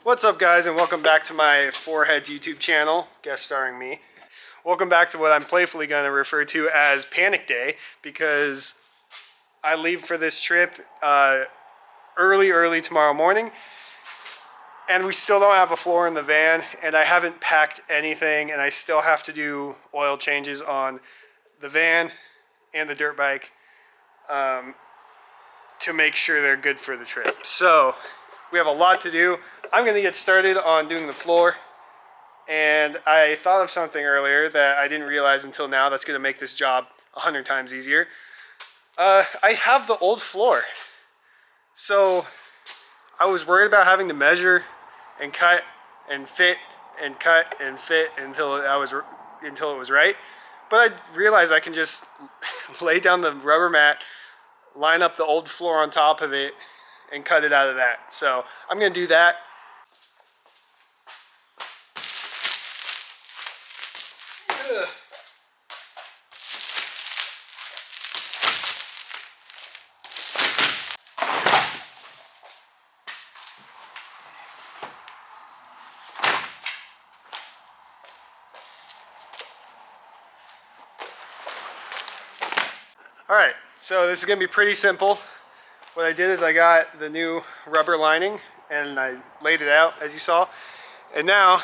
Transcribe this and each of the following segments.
What's up, guys, and welcome back to my Foreheads YouTube channel, guest starring me. Welcome back to what I'm playfully going to refer to as Panic Day, because I leave for this trip early tomorrow morning, and we still don't have a floor in the van, and I haven't packed anything, and I still have to do oil changes on the van and the dirt bike to make sure they're good for the trip. So we have a lot to do. I'm going to get started on doing the floor, and I thought of something earlier that I didn't realize until now that's going to make this job 100 times easier. I have the old floor, so I was worried about having to measure and cut and fit and cut and fit until it was right. But I realized I can just lay down the rubber mat, line up the old floor on top of it, and cut it out of that. So I'm going to do that. Alright, so this is going to be pretty simple. What I did is I got the new rubber lining and I laid it out, as you saw. And now,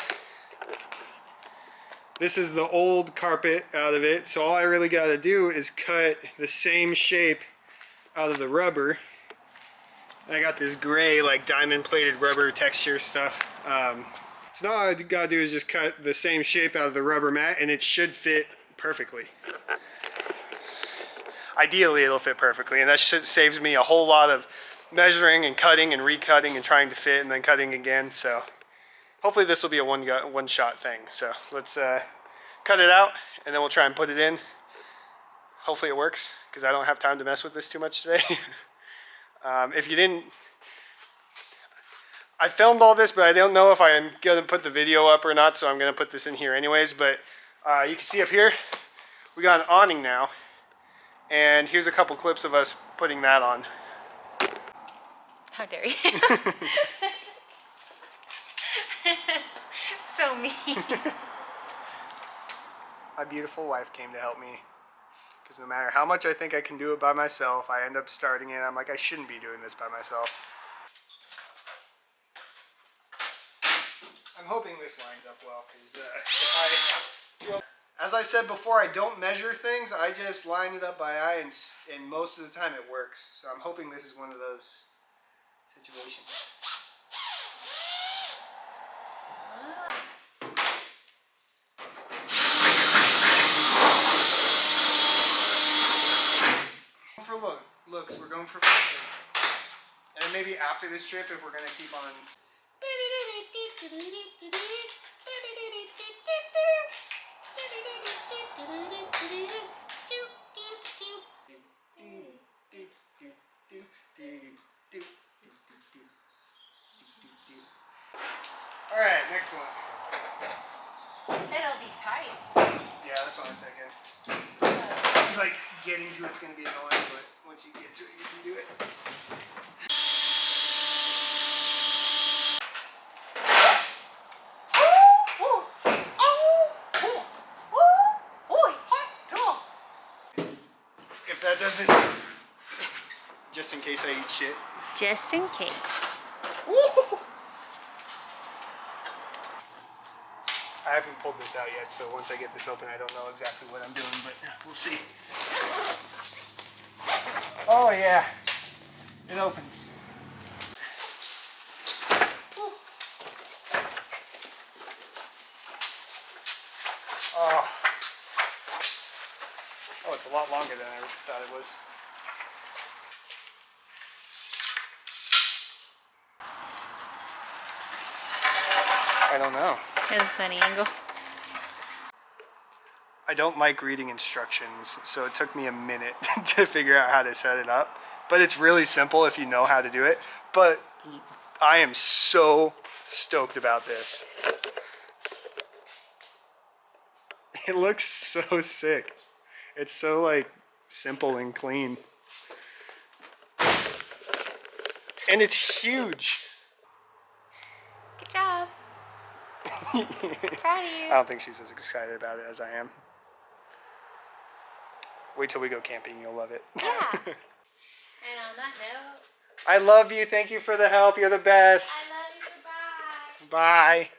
this is the old carpet out of it. So all I really got to do is cut the same shape out of the rubber. I got this gray, like diamond plated rubber texture stuff. So now all I got to do is just cut the same shape out of the rubber mat, and it should fit perfectly. Ideally, it'll fit perfectly, and that saves me a whole lot of measuring and cutting and recutting and trying to fit and then cutting again. So hopefully this will be a one-shot thing. So let's cut it out, and then we'll try and put it in. Hopefully it works, because I don't have time to mess with this too much today. If you didn't, I filmed all this, but I don't know if I'm going to put the video up or not, so I'm going to put this in here anyways. But you can see up here, we got an awning now. And here's a couple clips of us putting that on. How dare you? So mean. My beautiful wife came to help me. Because no matter how much I think I can do it by myself, I end up starting it. I'm like, I shouldn't be doing this by myself. I'm hoping this lines up well, because as I said before, I don't measure things. I just line it up by eye, and most of the time it works. So I'm hoping this is one of those situations. For looks, we're going for function. And maybe after this trip, if we're going to keep on. Alright, next one. It'll be tight. Yeah, that's what I'm thinking. It's like getting to it's going to be annoying, but once you get to it, you can do it. If that doesn't, just in case I eat shit. Just in case. Woo! I haven't pulled this out yet, so once I get this open, I don't know exactly what I'm doing, but we'll see. Oh yeah, it opens. Oh. Oh, it's a lot longer than I thought it was. I don't know. It was a funny angle. I don't like reading instructions, so it took me a minute to figure out how to set it up. But it's really simple if you know how to do it. But I am so stoked about this. It looks so sick. It's so like simple and clean. And it's huge. Good job. Proud of you. I don't think she's as excited about it as I am. Wait till we go camping, you'll love it. Yeah. And on that note, I love you. Thank you for the help. You're the best. I love you. Goodbye. Bye.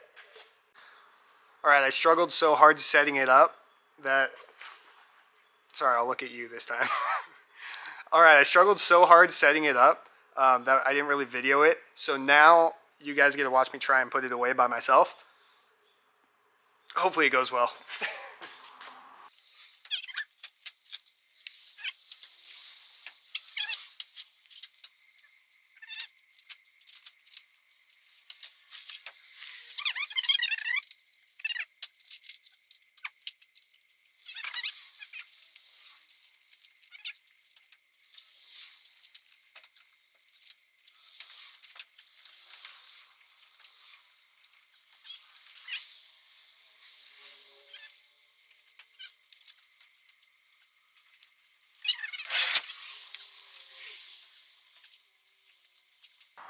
All right, I struggled so hard setting it up that... Sorry, I'll look at you this time. All right, I struggled so hard setting it up that I didn't really video it. So now you guys get to watch me try and put it away by myself. Hopefully it goes well.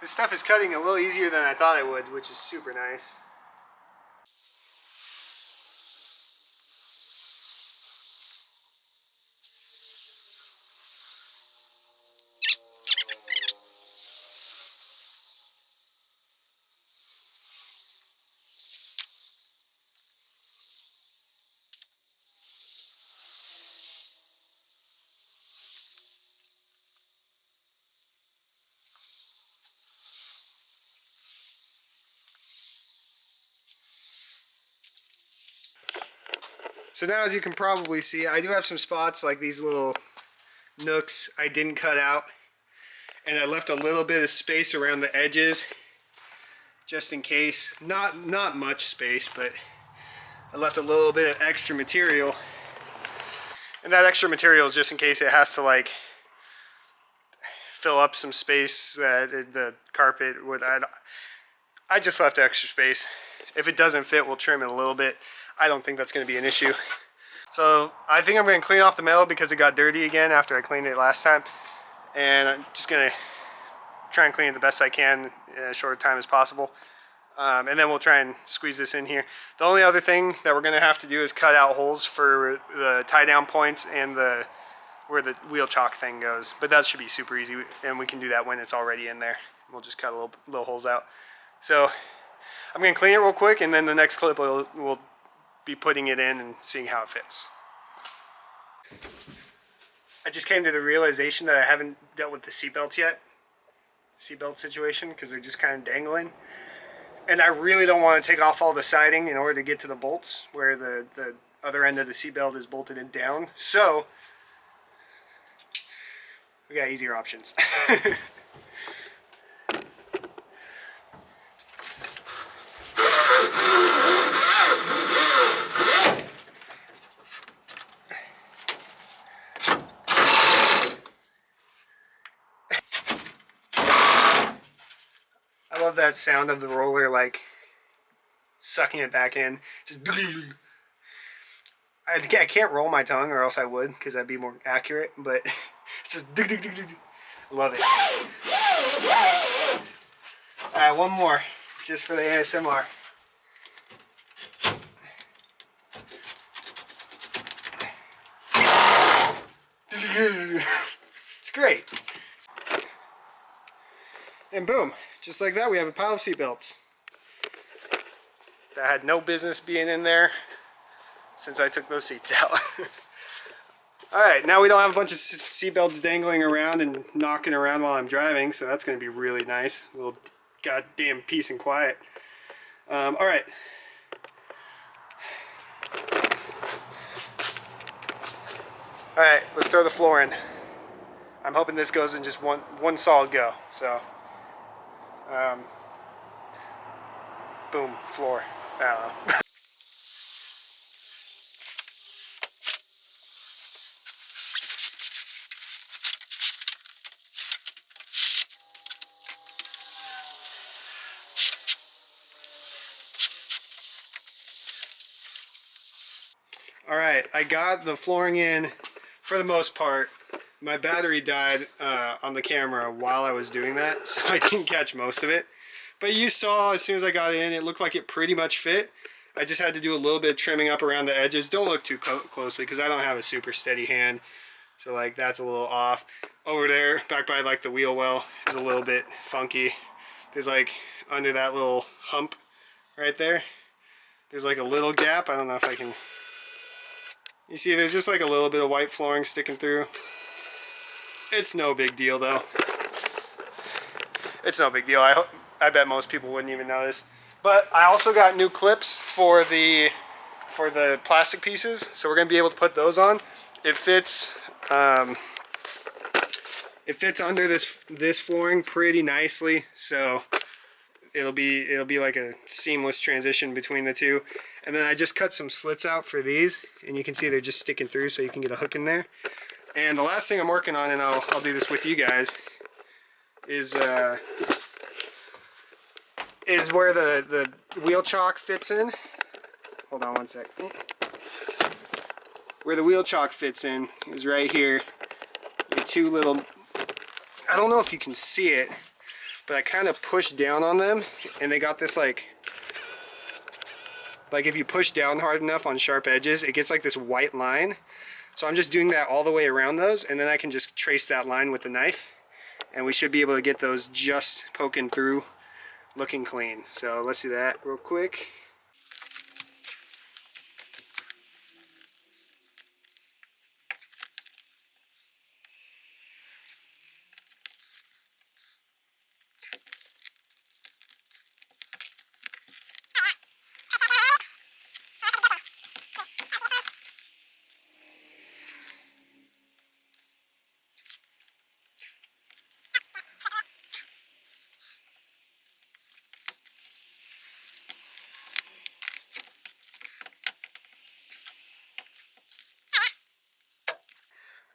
This stuff is cutting a little easier than I thought it would, which is super nice. So now, as you can probably see, I do have some spots like these little nooks I didn't cut out, and I left a little bit of space around the edges just in case. Not much space, but I left a little bit of extra material, and that extra material is just in case it has to like fill up some space that the carpet would. I just left extra space. If it doesn't fit, we'll trim it a little bit. I don't think that's going to be an issue. So I think I'm going to clean off the metal because it got dirty again after I cleaned it last time. And I'm just going to try and clean it the best I can in as short a time as possible. And then we'll try and squeeze this in here. The only other thing that we're going to have to do is cut out holes for the tie down points and where the wheel chock thing goes. But that should be super easy, and we can do that when it's already in there. We'll just cut little holes out. So I'm going to clean it real quick, and then the next clip we'll be putting it in and seeing how it fits. I just came to the realization that I haven't dealt with the seatbelts yet. Seatbelt situation, because they're just kind of dangling. And I really don't want to take off all the siding in order to get to the bolts where the other end of the seatbelt is bolted in down. So we got easier options. I love that sound of the roller like sucking it back in. Just I can't roll my tongue, or else I would, because that'd be more accurate, but it's just I love it. Alright, one more, just for the ASMR. It's great. And boom, just like that, we have a pile of seatbelts that had no business being in there since I took those seats out. Alright, now we don't have a bunch of seatbelts dangling around and knocking around while I'm driving, so that's going to be really nice. A little goddamn peace and quiet. Alright. Alright, let's throw the floor in. I'm hoping this goes in just one solid go. So, boom, floor. I don't know. Alright, I got the flooring in for the most part. My battery died on the camera while I was doing that, so I didn't catch most of it. But you saw, as soon as I got in, it looked like it pretty much fit. I just had to do a little bit of trimming up around the edges. Don't look too closely because I don't have a super steady hand. So like that's a little off. Over there, back by like the wheel well, is a little bit funky. There's like under that little hump right there, there's like a little gap. I don't know if I can, you see there's just like a little bit of white flooring sticking through. It's no big deal though. It's no big deal. I bet most people wouldn't even notice. But I also got new clips for the plastic pieces, so we're gonna be able to put those on. It fits under this flooring pretty nicely, so it'll be like a seamless transition between the two. And then I just cut some slits out for these, and you can see they're just sticking through, so you can get a hook in there. And the last thing I'm working on, and I'll do this with you guys, is where the wheel chock fits in. Hold on one sec. Where the wheel chock fits in is right here. The two little, I don't know if you can see it, but I kind of pushed down on them, and they got this like if you push down hard enough on sharp edges, it gets like this white line. So I'm just doing that all the way around those, and then I can just trace that line with the knife, and we should be able to get those just poking through, looking clean. So let's do that real quick.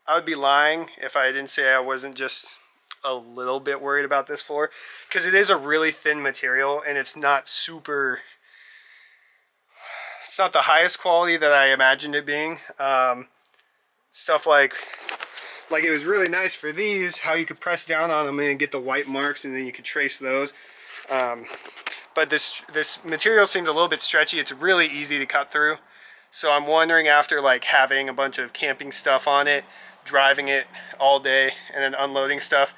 I would be lying if I didn't say I wasn't just a little bit worried about this floor, because it is a really thin material and it's not super, it's not the highest quality that I imagined it being. Stuff like it was really nice for these, how you could press down on them and get the white marks, and then you could trace those. But this material seems a little bit stretchy. It's really easy to cut through. So I'm wondering, after like having a bunch of camping stuff on it, driving it all day, and then unloading stuff,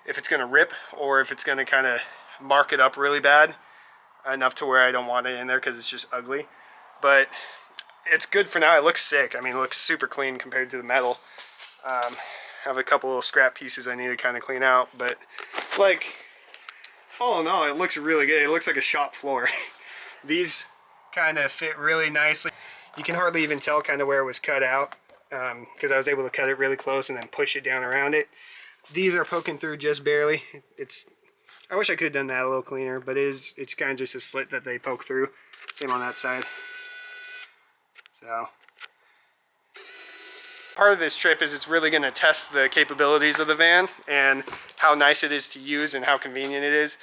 if it's gonna rip or if it's gonna kind of mark it up really bad, enough to where I don't want it in there because it's just ugly. But it's good for now. It looks sick. I mean, it looks super clean compared to the metal. I have a couple little scrap pieces I need to kind of clean out, but like, all in all, it looks really good. It looks like a shop floor. These kind of fit really nicely. You can hardly even tell kind of where it was cut out, because I was able to cut it really close and then push it down around it. These are poking through just barely. I wish I could have done that a little cleaner, but it's kind of just a slit that they poke through. Same on that side. So part of this trip is it's really going to test the capabilities of the van and how nice it is to use and how convenient it is.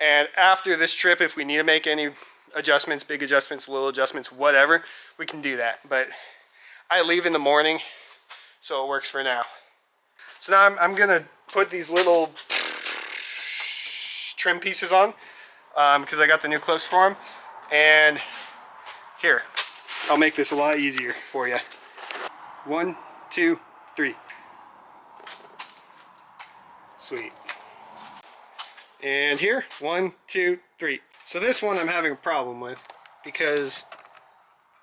And after this trip, if we need to make any adjustments, big adjustments, little adjustments, whatever, we can do that. But I leave in the morning, so it works for now. So now I'm gonna put these little trim pieces on, because I got the new clips for them. And here, I'll make this a lot easier for you. 1, 2, 3. Sweet. And here, 1, 2, 3. So this one I'm having a problem with because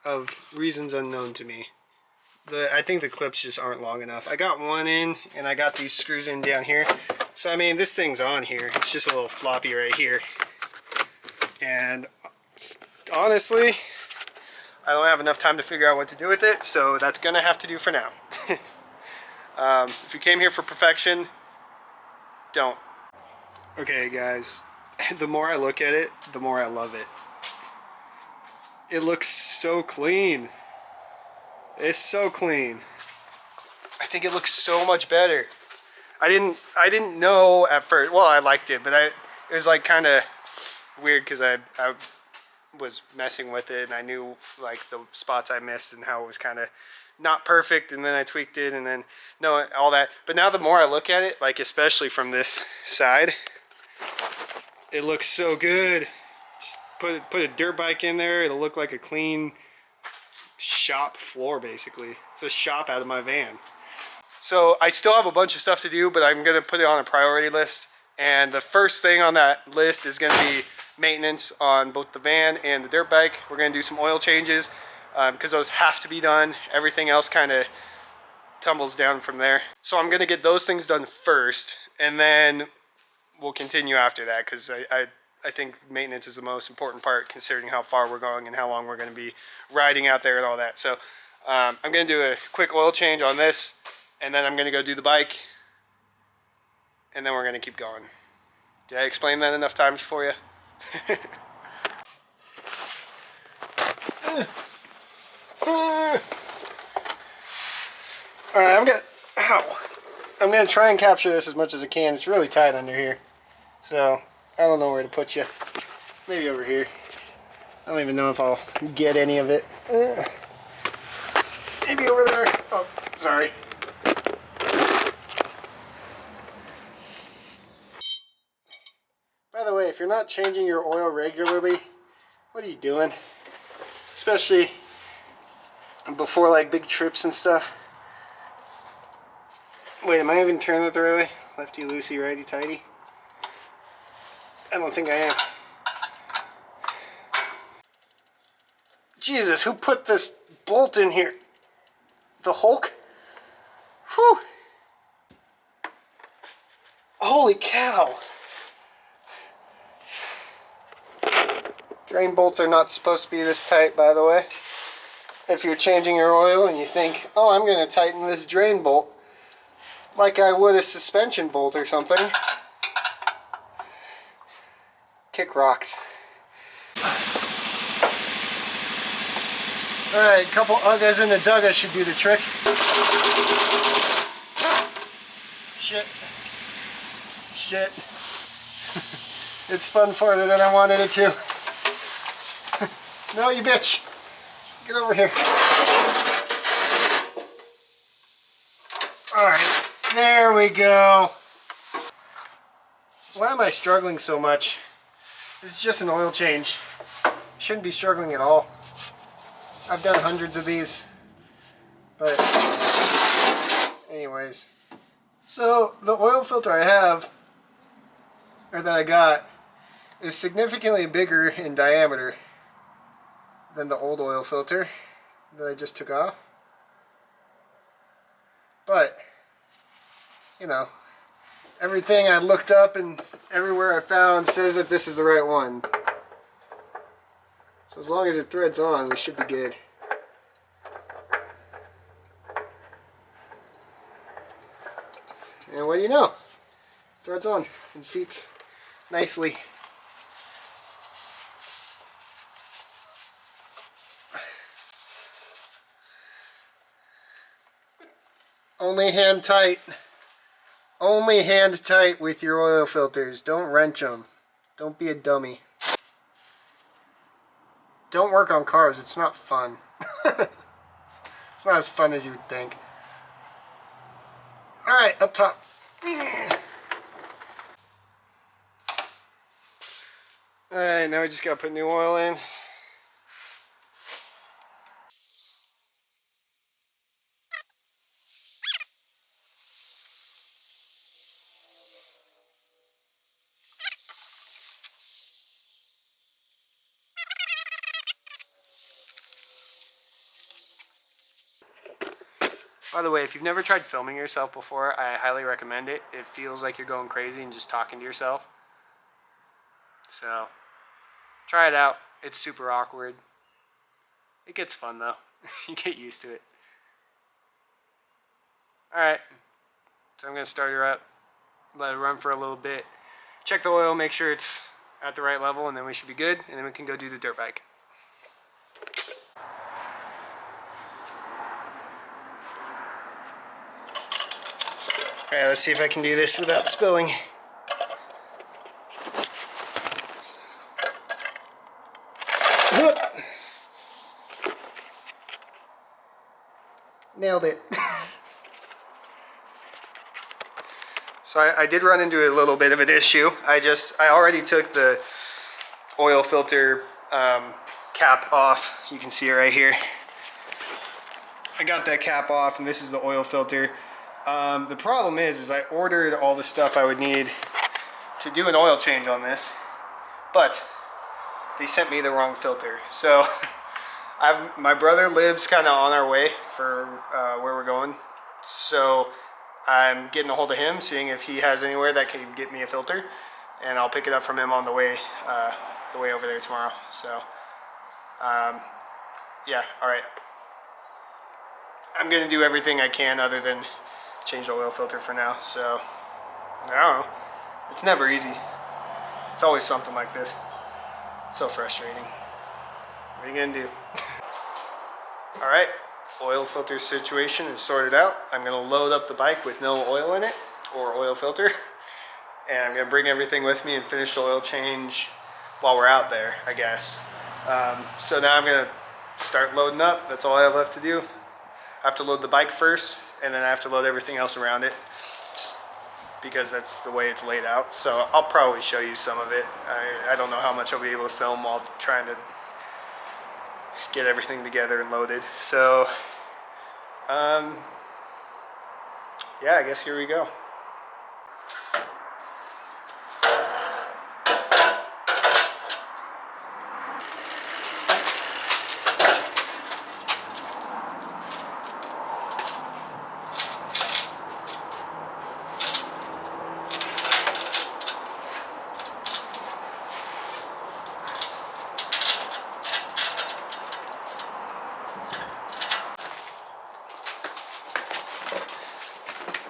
of reasons unknown to me. I think the clips just aren't long enough. I got one in, and I got these screws in down here. So I mean, this thing's on here. It's just a little floppy right here. And honestly, I don't have enough time to figure out what to do with it, so that's gonna have to do for now. If you came here for perfection, don't. Okay guys, the more I look at it, the more I love it. It looks so clean. It's so clean. I think it looks so much better. I didn't know at first. Well, I liked it, but it was like kind of weird because I was messing with it, and I knew like the spots I missed and how it was kind of not perfect, and then I tweaked it, and then all that. But now the more I look at it, like especially from this side, it looks so good. Just put a dirt bike in there. It'll look like a clean shop floor, basically. It's a shop out of my van. So I still have a bunch of stuff to do, but I'm gonna put it on a priority list. And the first thing on that list is gonna be maintenance on both the van and the dirt bike. We're gonna do some oil changes because those have to be done. Everything else kind of tumbles down from there. So I'm gonna get those things done first, and then we'll continue after that, because I think maintenance is the most important part, considering how far we're going and how long we're going to be riding out there and all that. So I'm going to do a quick oil change on this, and then I'm going to go do the bike, and then we're going to keep going. Did I explain that enough times for you? Alright, I'm gonna try and capture this as much as I can. It's really tight under here, so I don't know where to put you. Maybe over here. I don't even know if I'll get any of it. Maybe over there. Oh, sorry. By the way, if you're not changing your oil regularly, what are you doing? Especially before like big trips and stuff. Wait, am I even turning it the right way? Lefty loosey, righty tighty? I don't think I am. Jesus, who put this bolt in here? The Hulk? Whew! Holy cow! Drain bolts are not supposed to be this tight, by the way. If you're changing your oil and you think, oh, I'm going to tighten this drain bolt like I would a suspension bolt or something, kick rocks. Alright, a couple uggas in the dugga should do the trick. Shit. Shit. It spun farther than I wanted it to. No, you bitch. Get over here. Alright, there we go. Why am I struggling so much? This is just an oil change. Shouldn't be struggling at all. I've done hundreds of these. But anyways. So the oil filter I have, or that I got, is significantly bigger in diameter than the old oil filter that I just took off. But, you know, everything I looked up and everywhere I found says that this is the right one. So as long as it threads on, we should be good. And what do you know? Threads on and seats nicely. Only hand tight. Only hand tight with your oil filters. Don't wrench them. Don't be a dummy. Don't work on cars. It's not fun. It's not as fun as you would think. Alright, up top. Alright, now we just gotta put new oil in. By the way, if you've never tried filming yourself before, I highly recommend it. It feels like you're going crazy and just talking to yourself. So, try it out. It's super awkward. It gets fun though. You get used to it. Alright, so I'm going to start her up, let it run for a little bit, check the oil, make sure it's at the right level, and then we should be good, and then we can go do the dirt bike. Alright, let's see if I can do this without spilling. Nailed it. So I did run into a little bit of an issue. I already took the oil filter cap off. You can see it right here. I got that cap off, and this is the oil filter. The problem is I ordered all the stuff I would need to do an oil change on this, but they sent me the wrong filter. So my brother lives kind of on our way for where we're going. So I'm getting a hold of him, seeing if he has anywhere that can get me a filter, and I'll pick it up from him on the way over there tomorrow. So yeah, all right. I'm gonna do everything I can other than change the oil filter for now. So I don't know. It's never easy. It's always something like this. So frustrating. What are you gonna do? All right, oil filter situation is sorted out. I'm gonna load up the bike with no oil in it or oil filter, and I'm gonna bring everything with me and finish the oil change while we're out there, I guess. So now I'm gonna start loading up. That's all I have left to do. I have to load the bike first, and then I have to load everything else around it, just because that's the way it's laid out. So I'll probably show you some of it. I don't know how much I'll be able to film while trying to get everything together and loaded. So yeah, I guess here we go.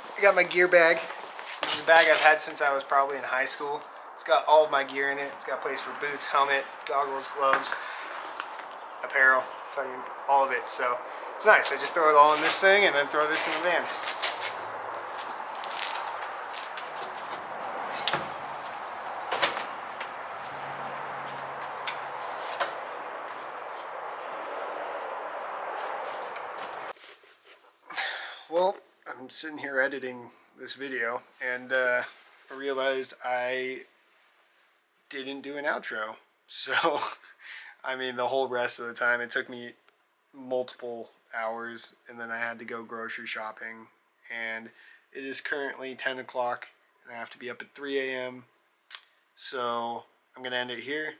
I got my gear bag. This is a bag I've had since I was probably in high school. It's got all of my gear in it. It's got a place for boots, helmet, goggles, gloves, apparel, fucking all of it. So it's nice. I just throw it all in this thing and then throw this in the van. Well, I'm sitting here editing this video, and I realized I didn't do an outro. So, I mean, the whole rest of the time, it took me multiple hours, and then I had to go grocery shopping, and it is currently 10 o'clock, and I have to be up at 3 a.m. So, I'm going to end it here,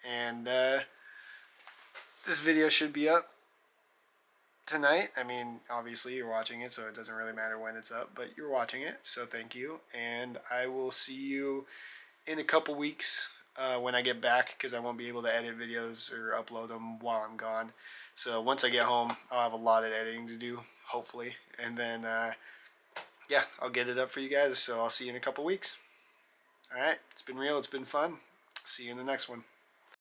and this video should be up tonight. I mean, obviously you're watching it, so it doesn't really matter when it's up, but you're watching it, so thank you. And I will see you in a couple weeks when I get back, because I won't be able to edit videos or upload them while I'm gone. So once I get home, I'll have a lot of editing to do, hopefully, and then yeah, I'll get it up for you guys. So I'll see you in a couple weeks. All right, it's been real, it's been fun. See you in the next one.